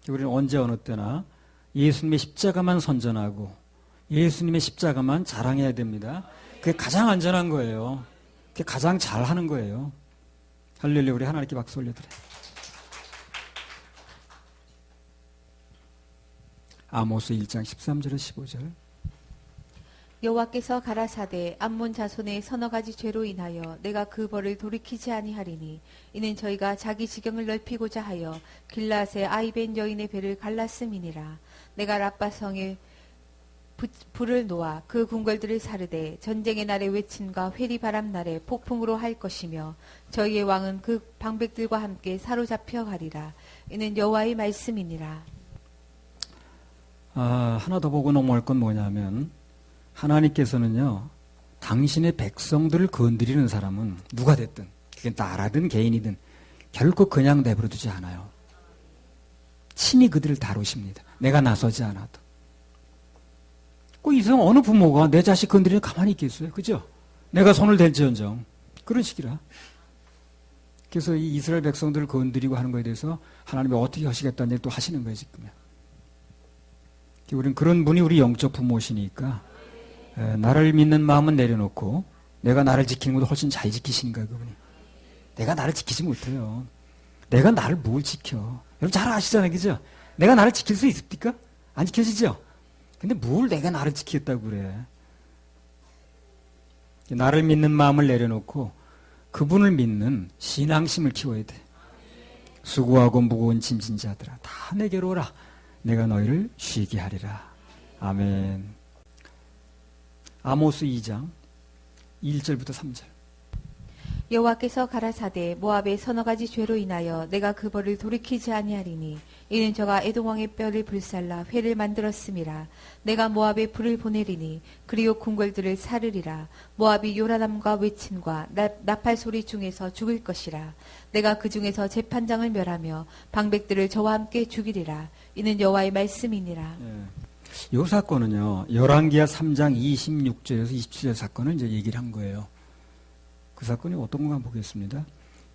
우리는 언제 어느 때나 예수님의 십자가만 선전하고 예수님의 십자가만 자랑해야 됩니다. 그게 가장 안전한 거예요. 그게 가장 잘하는 거예요. 할렐루야. 우리 하나님께 박수 올려드려요. 아모스 1장 13절에서 15절. 여호와께서 가라사대 암몬 자손의 서너 가지 죄로 인하여 내가 그 벌을 돌이키지 아니하리니 이는 저희가 자기 지경을 넓히고자 하여 길앗의 아이벤 여인의 배를 갈랐음이니라. 내가 라빠성에 불을 놓아 그 궁궐들을 사르되 전쟁의 날에 외침과 회리바람 날에 폭풍으로 할 것이며 저희의 왕은 그 방백들과 함께 사로잡혀 가리라. 이는 여호와의 말씀이니라. 하나 더 보고 넘어갈 건 뭐냐면 하나님께서는요 당신의 백성들을 건드리는 사람은 누가 됐든 그게 나라든 개인이든 결코 그냥 내버려 두지 않아요. 친히 그들을 다루십니다. 내가 나서지 않아도. 이 세상 어느 부모가 내 자식 건드리면 가만히 있겠어요? 그죠? 내가 손을 댈지언정. 그런 식이라. 그래서 이 이스라엘 백성들을 건드리고 하는 것에 대해서 하나님이 어떻게 하시겠다는 얘기 또 하시는 거예요, 지금. 우리는 그런 분이 우리 영적 부모시니까 나를 믿는 마음은 내려놓고 내가 나를 지키는 것도 훨씬 잘 지키시는 거예요, 그분이. 내가 나를 지키지 못해요. 내가 나를 뭘 지켜? 여러분 잘 아시잖아요, 그죠? 내가 나를 지킬 수 있습니까? 안 지켜지죠? 근데 뭘 내가 나를 지키겠다고 그래? 나를 믿는 마음을 내려놓고 그분을 믿는 신앙심을 키워야 돼. 수고하고 무거운 짐진 자들아 다 내게로 오라. 내가 너희를 쉬게 하리라. 아멘. 아모스 2장 1절부터 3절. 여호와께서 가라사대 모압의 서너 가지 죄로 인하여 내가 그 벌을 돌이키지 아니하리니 이는 저가 에돔 왕의 뼈를 불살라 회를 만들었음이라. 내가 모압에 불을 보내리니 그리고 궁궐들을 사르리라. 모압이 요란함과 외침과 나팔 소리 중에서 죽을 것이라. 내가 그 중에서 재판장을 멸하며 방백들을 저와 함께 죽이리라. 이는 여호와의 말씀이니라. 이 사건은요, 열왕기하 3장 26절에서 27절 사건을 이제 얘기를 한 거예요. 그 사건이 어떤 건가 보겠습니다.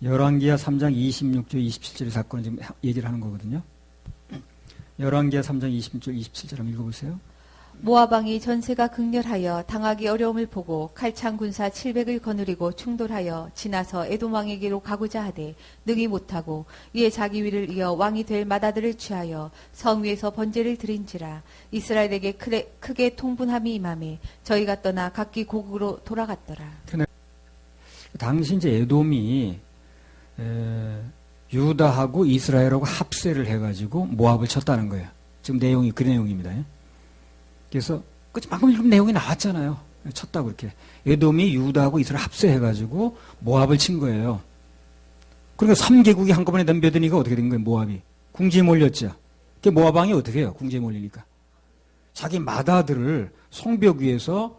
열왕기하 3장 26절, 27절의 사건을 지금 얘기를 하는 거거든요. 열왕기하 3장 26절, 27절 한번 읽어보세요. 모압 왕이 전세가 극렬하여 당하기 어려움을 보고 칼창 군사 700을 거느리고 충돌하여 지나서 에돔 왕에게로 가고자 하되 능히 못하고 이에 자기 위를 이어 왕이 될 마다들을 취하여 성 위에서 번제를 드린지라. 이스라엘에게 크게 통분함이 임하매 저희가 떠나 각기 고국으로 돌아갔더라. 당시 이제 에돔이 유다하고 이스라엘하고 합세를 해가지고 모압을 쳤다는 거예요. 지금 내용이 그 내용입니다. 그래서 방금 읽은 내용이 나왔잖아요. 쳤다고 이렇게. 에돔이 유다하고 이스라엘 합세해가지고 모압을 친 거예요. 그러니까 3개국이 한꺼번에 덤벼드니까 어떻게 된 거예요, 모압이? 궁지에 몰렸죠. 그 모압 왕이 어떻게 해요, 궁지에 몰리니까? 자기 마다들을 성벽 위에서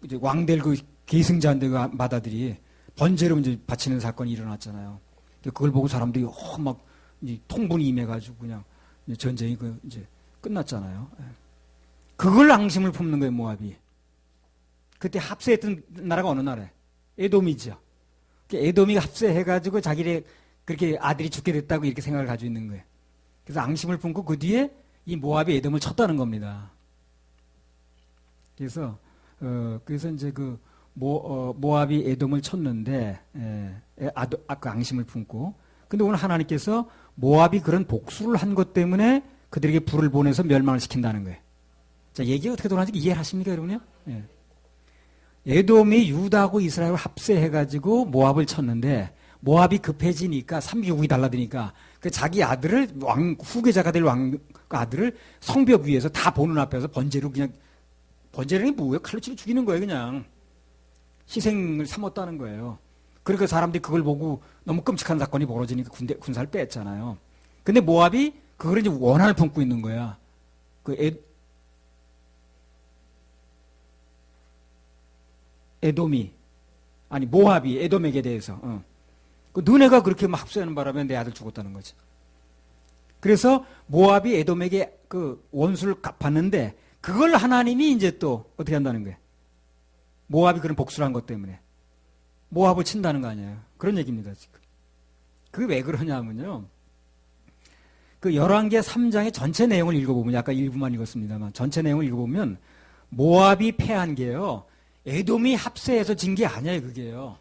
이제 왕될 그 계승자인데 그 마다들이 번제로 이제 바치는 사건이 일어났잖아요. 그걸 보고 사람들이 막 통분이 임해가지고 그냥 전쟁이 이제 끝났잖아요. 그걸 앙심을 품는 거예요, 모압이. 그때 합세했던 나라가 어느 나라예요? 에돔이죠. 에돔이 합세해가지고 자기네 그렇게 아들이 죽게 됐다고 이렇게 생각을 가지고 있는 거예요. 그래서 앙심을 품고 그 뒤에 이 모압이 에돔을 쳤다는 겁니다. 그래서 이제 그 모압이 에돔을 쳤는데 그 앙심을 품고. 근데 오늘 하나님께서 모압이 그런 복수를 한 것 때문에 그들에게 불을 보내서 멸망을 시킨다는 거예요. 자, 얘기가 어떻게 돌아가는지 이해하십니까, 여러분요? 예. 에돔이 유다하고 이스라엘을 합세해가지고 모압을 쳤는데 모압이 급해지니까 3개국이 달라드니까 그 자기 아들을 후계자가 될 아들을 성벽 위에서 다 보는 앞에서 번제로 그냥 번제라는 게 뭐예요? 칼로 치러 죽이는 거예요, 그냥. 희생을 삼았다는 거예요. 그러니까 사람들이 그걸 보고 너무 끔찍한 사건이 벌어지니까 군사를 뺐잖아요. 근데 모압이 그걸 이제 원한을 품고 있는 거야. 모압이 에돔에게 대해서. 너네가 그렇게 막 합세하는 바람에 내 아들 죽었다는 거지. 그래서 모압이 에돔에게 그 원수를 갚았는데 그걸 하나님이 이제 또 어떻게 한다는 거예요? 모압이 그런 복수를 한 것 때문에 모압을 친다는 거 아니에요. 그런 얘기입니다, 지금. 그게 왜 그러냐면요. 그 열왕기하 3장의 전체 내용을 읽어보면, 아까 일부만 읽었습니다만, 전체 내용을 읽어보면, 모압이 패한 게요, 에돔이 합세해서 진 게 아니에요, 그게요.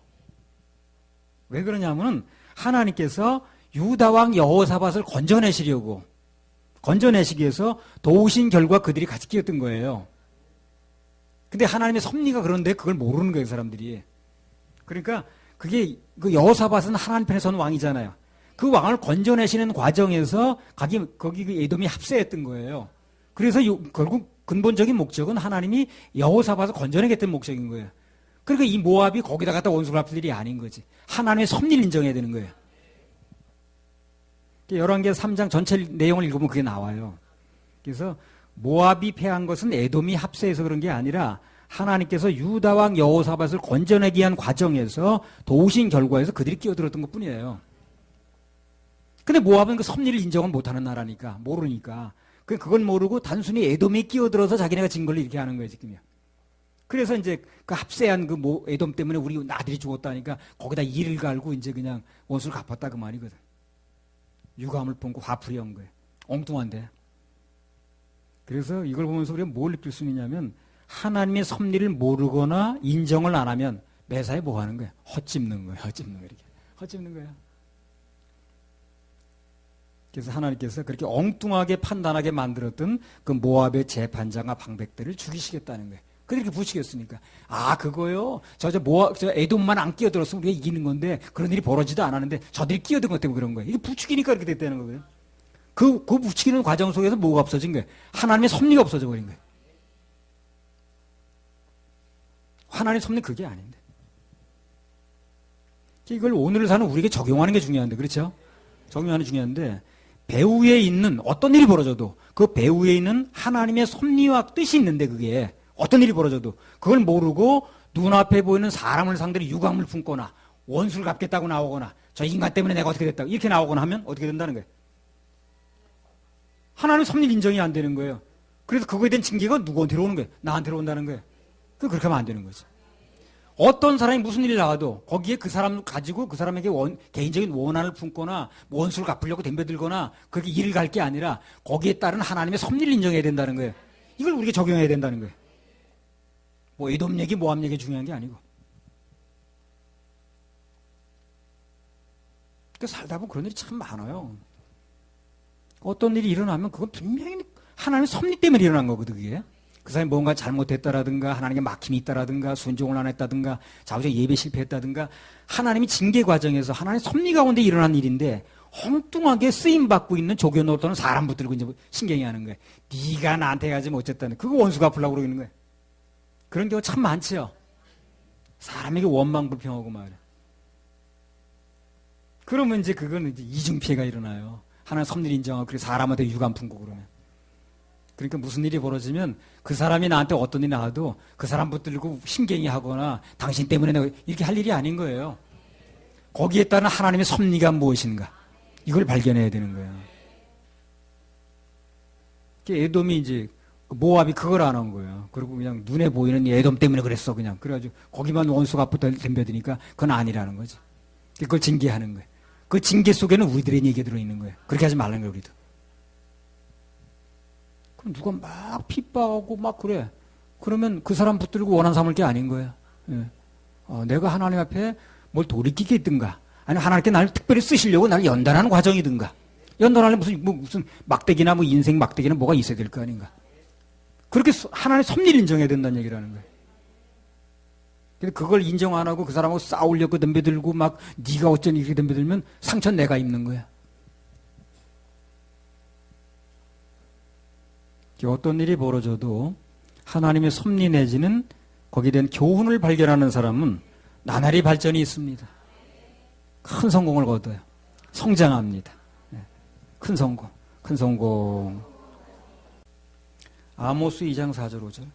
왜 그러냐면은, 하나님께서 유다왕 여호사밧을 건져내시기 위해서 도우신 결과 그들이 같이 끼었던 거예요. 근데 하나님의 섭리가 그런데 그걸 모르는 거예요, 사람들이. 그러니까 그게 그 여호사밧은 하나님 편에 선 왕이잖아요. 그 왕을 건져내시는 과정에서 거기 그 에돔이 합세했던 거예요. 그래서 결국 근본적인 목적은 하나님이 여호사밧을 건져내겠다는 목적인 거예요. 그러니까 이 모압이 거기다 갖다 원수를 갚을 일이 아닌 거지. 하나님의 섭리를 인정해야 되는 거예요. 열왕기하 3장 전체 내용을 읽으면 그게 나와요. 그래서 모압이 패한 것은 에돔이 합세해서 그런 게 아니라 하나님께서 유다왕 여호사밧을 건져내기 위한 과정에서 도우신 결과에서 그들이 끼어들었던 것뿐이에요. 근데 모압은 그 섭리를 인정은 못하는 나라니까, 모르니까. 그걸 모르고 단순히 에돔이 끼어들어서 자기네가 진 걸로 이렇게 하는 거예요, 지금요. 그래서 이제 그 합세한 그 에돔 때문에 우리 아들이 죽었다니까 거기다 이를 갈고 이제 그냥 원수를 갚았다 그 말이거든. 유감을 품고 화풀이 한 거예요. 엉뚱한데. 그래서 이걸 보면서 우리가 뭘 느낄 수 있냐면 하나님의 섭리를 모르거나 인정을 안 하면 매사에 뭐 하는 거야? 헛짚는 거야. 헛짚는 거야. 이렇게. 헛짚는 거야. 그래서 하나님께서 그렇게 엉뚱하게 판단하게 만들었던 그 모압의 재판장과 방백들을 죽이시겠다는 거예요. 그렇게 부치겠으니까. 아, 그거요? 저 에돔만 안 끼어들었으면 우리가 이기는 건데 그런 일이 벌어지도 않았는데 저들이 끼어든 것 때문에 그런 거예요. 이게 부추기니까 그렇게 됐다는 거거든요. 그 부추기는 과정 속에서 뭐가 없어진 거예요? 하나님의 섭리가 없어져 버린 거예요. 하나님의 섭리 그게 아닌데. 이걸 오늘을 사는 우리에게 적용하는 게 중요한데, 그렇죠? 적용하는 게 중요한데, 배후에 있는 어떤 일이 벌어져도 그 배후에 있는 하나님의 섭리와 뜻이 있는데 그게 어떤 일이 벌어져도 그걸 모르고 눈앞에 보이는 사람을 상대로 유감을 품거나 원수를 갚겠다고 나오거나 저 인간 때문에 내가 어떻게 됐다고 이렇게 나오거나 하면 어떻게 된다는 거예요? 하나님의 섭리 인정이 안 되는 거예요. 그래서 그거에 대한 징계가 누구한테로 오는 거예요? 나한테로 온다는 거예요. 그렇게 하면 안 되는 거죠. 어떤 사람이 무슨 일이 나와도 거기에 그 사람 가지고 그 사람에게 개인적인 원한을 품거나 원수를 갚으려고 덤벼들거나 그렇게 일을 갈 게 아니라 거기에 따른 하나님의 섭리를 인정해야 된다는 거예요. 이걸 우리가 적용해야 된다는 거예요. 뭐 에돔 얘기, 모압 얘기 중요한 게 아니고. 그러니까 살다 보면 그런 일이 참 많아요. 어떤 일이 일어나면 그건 분명히 하나님의 섭리 때문에 일어난 거거든, 그게. 그 사람이 뭔가 잘못했다라든가 하나님께 막힘이 있다라든가 순종을 안 했다든가 자우적 예배 실패했다든가 하나님이 징계 과정에서 하나님의 섭리 가운데 일어난 일인데 엉뚱하게 쓰임받고 있는 조교 또는 사람 붙들고 이제 신경이 하는 거예요. 네가 나한테 가지 못했다는 그거 원수 갚으려고 그러는 거예요. 그런 경우 참 많지요. 사람에게 원망 불평하고 말이에요. 그러면 이제 그건 이제 이중피해가 일어나요. 하나님 섭리를 인정하고 그리고 사람한테 유감 품고 그러면. 그러니까 무슨 일이 벌어지면 그 사람이 나한테 어떤 일이 나와도 그 사람 붙들고 신경이 하거나 당신 때문에 내가 이렇게 할 일이 아닌 거예요. 거기에 따른 하나님의 섭리가 무엇인가 이걸 발견해야 되는 거예요. 에돔이 이제 모압이 그걸 안 한 거예요. 그리고 그냥 눈에 보이는 에돔 때문에 그랬어 그냥. 그래가지고 거기만 원수가 붙어 덤벼드니까 그건 아니라는 거지. 그걸 징계하는 거예요. 그 징계 속에는 우리들의 얘기가 들어있는 거예요. 그렇게 하지 말라는 거예요, 우리도. 그럼 누가 막 핍박하고 막 그래. 그러면 그 사람 붙들고 원한 삼을 게 아닌 거예요. 예. 내가 하나님 앞에 뭘 돌이키겠든가, 아니면 하나님께 나를 특별히 쓰시려고 나를 연단하는 과정이든가, 연단하려면 무슨 막대기나 뭐 인생 막대기는 뭐가 있어야 될 거 아닌가. 그렇게 하나님의 섭리를 인정해야 된다는 얘기라는 거예요. 근데 그걸 인정 안 하고 그 사람하고 싸우려고 덤벼들고 막 네가 어쩌니 이렇게 덤벼들면 상처는 내가 입는 거야. 어떤 일이 벌어져도 하나님의 섭리 내지는 거기에 대한 교훈을 발견하는 사람은 나날이 발전이 있습니다. 큰 성공을 거둬요. 성장합니다. 큰 성공, 큰 성공. 아모스 2장 4절 5절.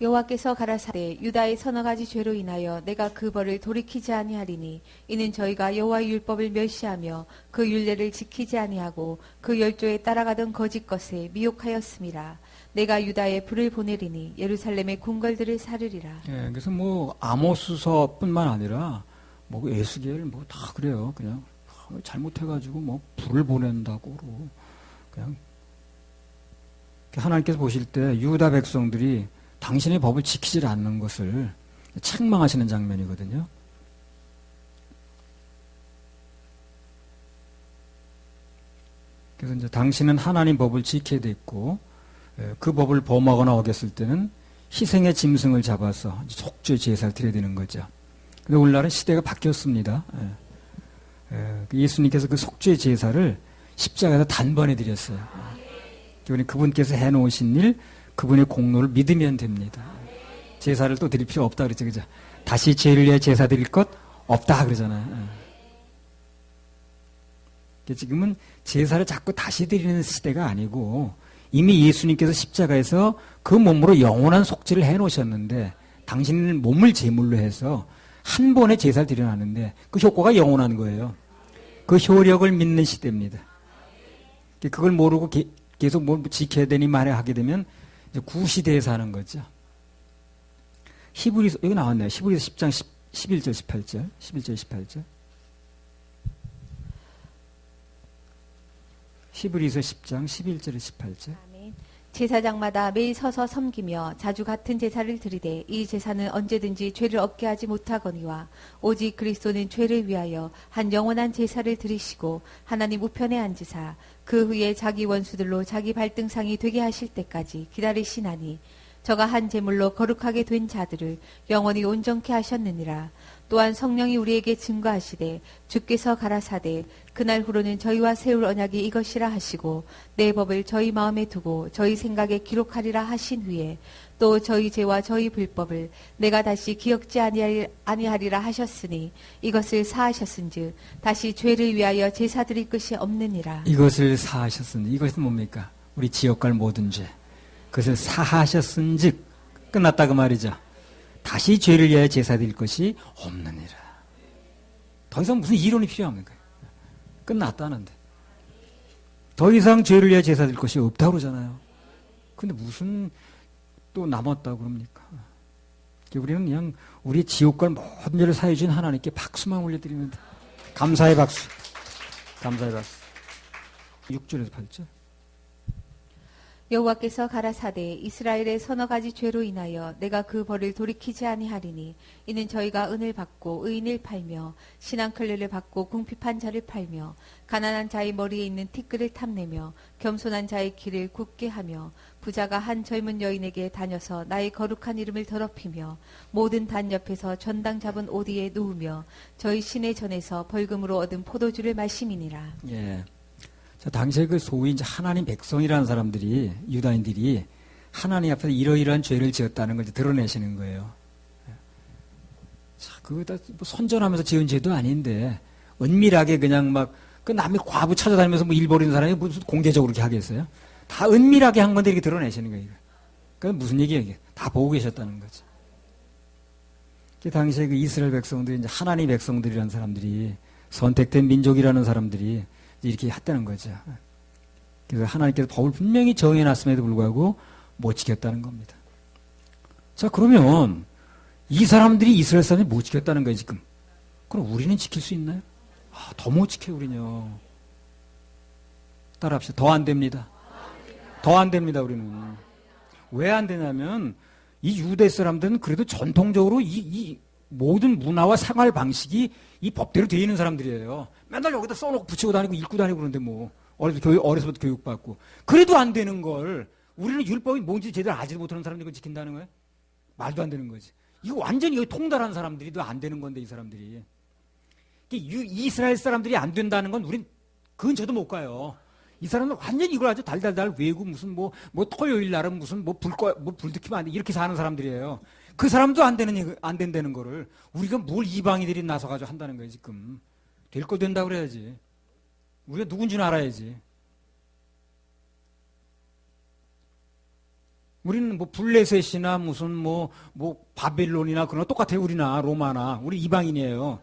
여호와께서 가라사대 유다의 서너 가지 죄로 인하여 내가 그 벌을 돌이키지 아니하리니 이는 저희가 여호와의 율법을 멸시하며 그 율례를 지키지 아니하고 그 열조에 따라가던 거짓 것에 미혹하였음이라. 내가 유다에 불을 보내리니 예루살렘의 궁궐들을 사르리라. 예, 그래서 뭐 아모스서뿐만 아니라 뭐 에스겔 뭐 다 그래요. 그냥 잘못해가지고 뭐 불을 보낸다고 그러고 그냥 하나님께서 보실 때 유다 백성들이 당신의 법을 지키지 않는 것을 책망하시는 장면이거든요. 그래서 이제 당신은 하나님 법을 지켜야 됐고 그 법을 범하거나 어겼을 때는 희생의 짐승을 잡아서 속죄 제사를 드려야 되는 거죠. 근데 오늘날은 시대가 바뀌었습니다. 예수님께서 그 속죄 제사를 십자가에서 단번에 드렸어요. 그러니까 그분께서 해놓으신 일, 그분의 공로를 믿으면 됩니다. 제사를 또 드릴 필요 없다 그랬죠, 그죠? 다시 죄를 위해 제사 드릴 것 없다 그러잖아요. 지금은 제사를 자꾸 다시 드리는 시대가 아니고 이미 예수님께서 십자가에서 그 몸으로 영원한 속죄를 해놓으셨는데 당신 몸을 제물로 해서 한 번에 제사를 드려놨는데 그 효과가 영원한 거예요. 그 효력을 믿는 시대입니다. 그걸 모르고 계속 뭘 지켜야 되니 말해 하게 되면 이제 구시대에 사는 거죠. 히브리서, 여기 나왔네요. 히브리서 10장 11절, 18절. 11절, 18절. 히브리서 10장 11절, 18절. 아멘. 제사장마다 매일 서서 섬기며 자주 같은 제사를 드리되 이 제사는 언제든지 죄를 얻게 하지 못하거니와 오직 그리스도는 죄를 위하여 한 영원한 제사를 드리시고 하나님 우편에 앉으사 그 후에 자기 원수들로 자기 발등상이 되게 하실 때까지 기다리시나니 저가 한 제물로 거룩하게 된 자들을 영원히 온전케 하셨느니라. 또한 성령이 우리에게 증거하시되 주께서 가라사대 그날 후로는 저희와 세울 언약이 이것이라 하시고 내 법을 저희 마음에 두고 저희 생각에 기록하리라 하신 후에 또 저희 죄와 저희 불법을 내가 다시 기억지 아니하리라 하셨으니 이것을 사하셨은즉 다시 죄를 위하여 제사 드릴 것이 없느니라. 이것을 사하셨으니 이것은 뭡니까? 우리 지옥 갈 모든 죄. 그것을 사하셨은즉 끝났다 그 말이죠. 다시 죄를 위하여 제사 드릴 것이 없느니라. 더 이상 무슨 이론이 필요합니까? 끝났다는데. 더 이상 죄를 위하여 제사 드릴 것이 없다고 그러잖아요. 근데 무슨 또 남았다고 그럽니까? 우리는 그냥 우리 지옥 갈 모든 죄를 사해 주신 하나님께 박수만 올려드리면 돼. 감사의 박수. 감사의 박수. 6절에서 8절. 여호와께서 가라사대 이스라엘의 서너 가지 죄로 인하여 내가 그 벌을 돌이키지 아니하리니 이는 저희가 은을 받고 의인을 팔며 신앙클레를 받고 궁핍한 자를 팔며 가난한 자의 머리에 있는 티끌을 탐내며 겸손한 자의 길을 굳게 하며 부자가 한 젊은 여인에게 다녀서 나의 거룩한 이름을 더럽히며 모든 단 옆에서 전당 잡은 옷 위에 누우며 저희 신의 전에서 벌금으로 얻은 포도주를 마심이니라. 예. 자, 당시에 그 소위 이제 하나님 백성이라는 사람들이, 유다인들이 하나님 앞에서 이러이러한 죄를 지었다는 걸 이제 드러내시는 거예요. 자, 그거 다 뭐 선전하면서 지은 죄도 아닌데, 은밀하게 그냥 막, 그 남의 과부 찾아다니면서 뭐 일 벌이는 사람이 무슨 공개적으로 그렇게 하겠어요? 다 은밀하게 한 건데 이렇게 드러내시는 거예요. 그게 무슨 얘기예요, 이게? 다 보고 계셨다는 거죠. 그 당시에 그 이스라엘 백성들이 이제 하나님 백성들이라는 사람들이, 선택된 민족이라는 사람들이 이렇게 했다는 거죠. 그래서 하나님께서 법을 분명히 정해놨음에도 불구하고 못 지켰다는 겁니다. 자, 그러면 이 사람들이 이스라엘 사람이 못 지켰다는 거예요, 지금. 그럼 우리는 지킬 수 있나요? 아, 더 못 지켜요, 우리는요. 따라합시다. 더 안 됩니다. 더 안 됩니다, 우리는. 왜 안 되냐면 이 유대 사람들은 그래도 전통적으로 이 모든 문화와 생활 방식이 이 법대로 되어 있는 사람들이에요. 맨날 여기다 써놓고 붙이고 다니고 읽고 다니고 그러는데 뭐 어려서부터 교육받고 그래도 안 되는 걸 우리는 율법이 뭔지 제대로 알지도 못하는 사람들이 그걸 지킨다는 거예요? 말도 안 되는 거지. 이거 완전히 여기 통달한 사람들이도 안 되는 건데 이 사람들이. 이스라엘 사람들이 안 된다는 건 우린 그건 저도 못 가요. 이 사람은 완전히 이걸 아주 달달달 외우고 무슨 뭐 토요일 날은 무슨 불 들키면 안 돼 이렇게 사는 사람들이에요. 그 사람도 안 된다는 거를 우리가 뭘 이방인들이 나서가지고 한다는 거예요, 지금. 될 거 된다고 그래야지. 우리가 누군지는 알아야지. 우리는 뭐 블레셋이나 무슨 뭐 바벨론이나 그런 거 똑같아요, 우리나 로마나. 우리 이방인이에요.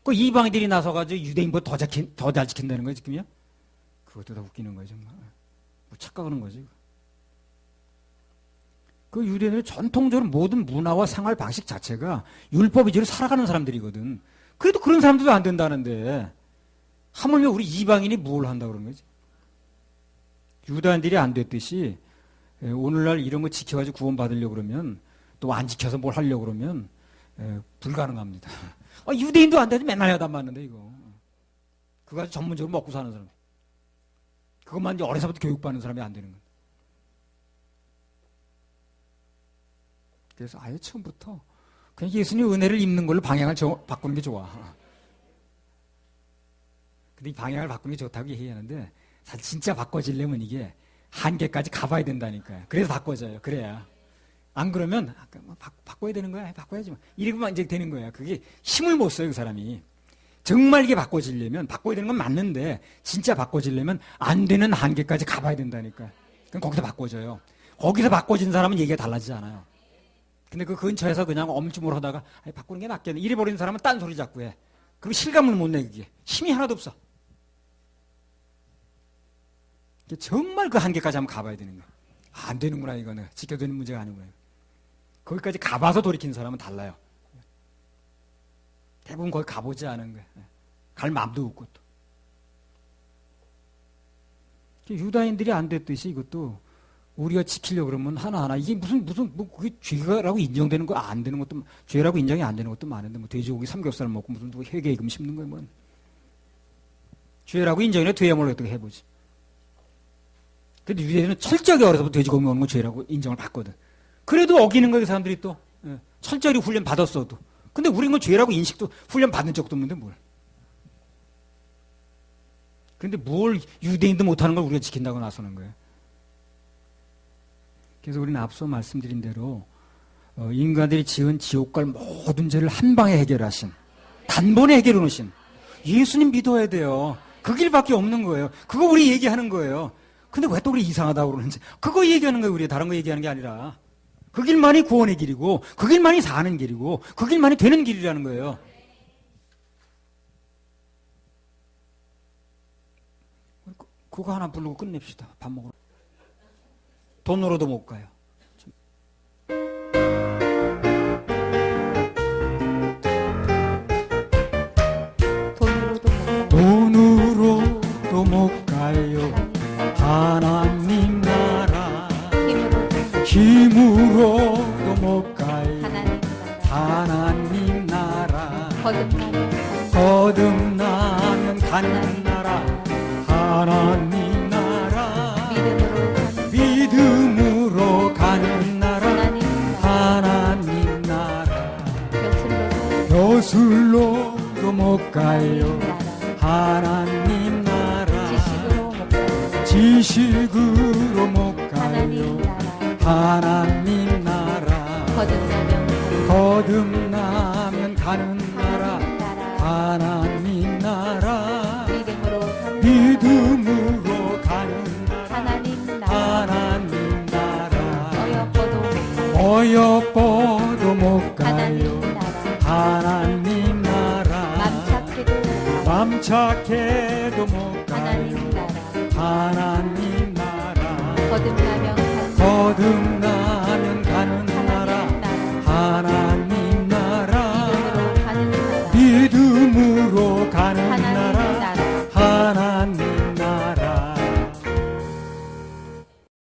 그 이방인들이 나서가지고 유대인보다 더 잘 지킨다는 거예요, 지금요? 그것도 다 웃기는 거예요, 정말. 뭐 착각하는 거지. 그 유대인들은 전통적으로 모든 문화와 생활 방식 자체가 율법 위주로 살아가는 사람들이거든. 그래도 그런 사람들도 안 된다는데 하물며 우리 이방인이 뭘 한다고 그런 거지? 유다인들이 안 됐듯이 오늘날 이런 거 지켜가지고 구원받으려고 그러면 또 안 지켜서 뭘 하려고 그러면 불가능합니다. 유대인도 안 되지 맨날 하다 맞는데 이거. 그거 가지고 전문적으로 먹고 사는 사람. 그것만 이제 어려서부터 교육받는 사람이 안 되는 거야. 그래서 아예 처음부터 그냥 예수님 은혜를 입는 걸로 방향을 바꾸는 게 좋아. 근데 이 방향을 바꾸는 게 좋다고 얘기하는데 사실 진짜 바꿔지려면 이게 한계까지 가봐야 된다니까요. 그래서 바꿔져요. 그래야. 안 그러면 바꿔야 되는 거야. 바꿔야지. 이러고만 이제 되는 거야. 그게 힘을 못 써요, 그 사람이. 정말 이게 바꿔지려면 바꿔야 되는 건 맞는데 진짜 바꿔지려면 안 되는 한계까지 가봐야 된다니까. 그럼 거기서 바꿔져요. 거기서 바꿔진 사람은 얘기가 달라지지 않아요. 근데 그 근처에서 그냥 어물쭈물 하다가 바꾸는 게 낫겠네. 이래버리는 사람은 딴소리 자꾸 해. 그리고 실감을 못 내, 그게. 힘이 하나도 없어. 정말 그 한계까지 한번 가봐야 되는 거야. 안 되는구나, 이거는. 지켜야 되는 문제가 아니구나. 거기까지 가봐서 돌이킨 사람은 달라요. 대부분 거기 가보지 않은 거예요. 갈 마음도 없고 또. 유다인들이 안 됐듯이 이것도 우리가 지키려고 그러면 하나하나 이게 무슨 뭐 그게 죄라고 인정되는 거 안 되는 것도 죄라고 인정이 안 되는 것도 많은데 뭐 돼지고기 삼겹살 먹고 무슨 누구 회계금 씹는 거야 뭐. 죄라고 인정해 돼야 뭘 어떻게 해보지. 근데 유대인은 철저하게 어려서부터 돼지고기 먹는 건 죄라고 인정을 받거든. 그래도 어기는 거예요 사람들이 또. 철저히 훈련 받았어도. 근데 우리는 건 죄라고 인식도 훈련 받은 적도 없는데 뭘. 근데 뭘 유대인도 못하는 걸 우리가 지킨다고 나서는 거예요. 그래서 우리는 앞서 말씀드린 대로 인간들이 지은 지옥 갈 모든 죄를 한 방에 해결하신, 단번에 해결해 놓으신 예수님 믿어야 돼요. 그 길밖에 없는 거예요. 그거 우리 얘기하는 거예요. 근데 왜 또 우리 이상하다고 그러는지 그거 얘기하는 거예요. 우리 다른 거 얘기하는 게 아니라 그 길만이 구원의 길이고 그 길만이 사는 길이고 그 길만이 되는 길이라는 거예요. 그거 하나 부르고 끝냅시다. 밥 먹으러. 돈으로도 못 가요. 돈으로도 못 가요. 하나님 나라. 힘으로도 못 가요. 하나님 나라. 거듭나면 가는 나라. 하나님 나라. 믿음으로 가는 나라. 하나님 나라. 벼슬로도 못 가요. 하나님 나라. 지식으로 못 가요. 하나님 나라. 거듭나면 가는 나라. 하나님 나라. 믿음으로 가는 나라. 하나님 나라. 어여뻐도 못 가요. 하나님 나라. 맘착해도 못 가요.